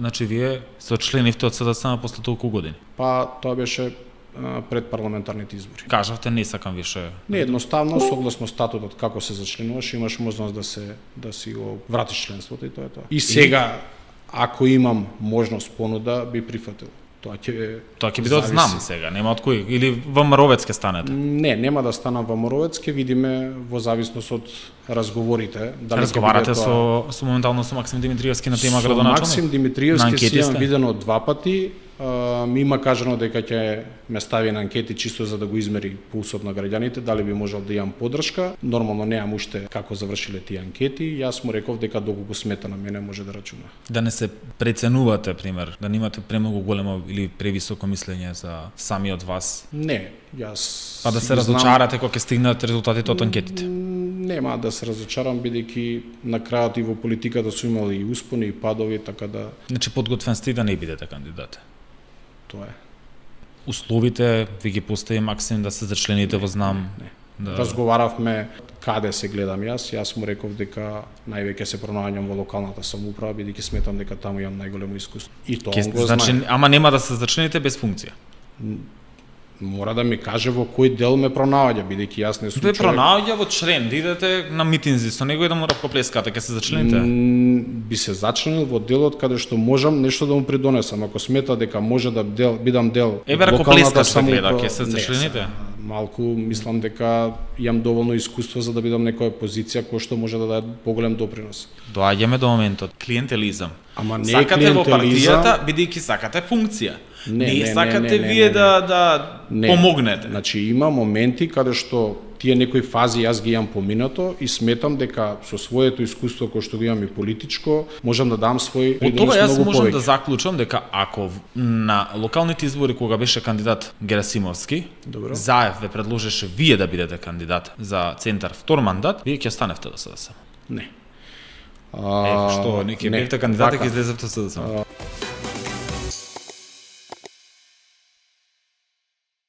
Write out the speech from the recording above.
значи вие се очленивте од СДСМ после толку години. Па тоа беше пред парламентарните избори. Кажавте не сакам више. Не едноставно согласно статутот како се зачленуваш, имаш можност да си го вратиш членството и тоа е тоа. И сега ако имам можност понуда би прифатил. Тоа ќе биде од знам сега, нема од кој или во Маровец ќе станете. Не, нема да станам во Маровец, ќе видиме во зависност од разговорите, дали разговарате со моментално со Максим Димитриевски на тема градоначалник? Со Максим Димитриевски си имам видено 2 пати. Ми има кажано дека ќе ме стави на анкети чисто за да го измери пулсот на граѓаните, дали би можел да имам подршка. Нормално неам уште како завршиле тие анкети. Јас му реков дека доколку смета на мене може да рачуна. Да не се преценувате, пример, да немате премногу големо или превисоко мислење за самиот вас. Не, јас па да се разочарате кога ќе стигнат резултатите од анкетите. Нема да се разочарам бидејќи на крајот и во политиката су имали и успони и падови, така да. Значи подготвен сте да не бидете кандидат. Тоа е. Условите ви ги постави Максим да се зачлените во знам. Не. Да. Разговаравме каде се гледам јас му реков дека највеќе се пронаоѓам во локалната самоуправа бидејќи сметам дека таму имам најголемо искуство. И тоа го значи, знае. Ама нема да се зачлените без функција. Мора да ми каже во кој дел ме пронаоѓа, бидејќи јас не сум човек. Тој пронаоѓа во член, да идете на митинзи со него и да му рапкоплескате, ќе се зачлените? Би се зачленил во делот каде што можам нешто да му придонесам. Ако смета дека може да бидам дел Еве ракоплескаш да гледа, ќе се зачлените? Малку мислам дека имам доволно искуство за да бидам некоја позиција која што може да даде поголем допринос. Доаѓаме до моментот клиентелизам. Ама не сакате клиентелизам... во партијата бидејќи сакате функција. Не сакате вие да помогнете. Значи има моменти каде што тие некои фази јас ги имам поминато и сметам дека со своето искуство кое што го имам и политичко, можам да дам свој придонес многу повеќе. Од тоа јас можам да заклучам дека ако на локалните избори кога беше кандидат Герасимовски, Заев ве предложеше вие да бидете кандидат за центар втор мандат, вие ќе останевте до СДСМ. Не. Што, неки бевте кандидат и излезевте СДСМ.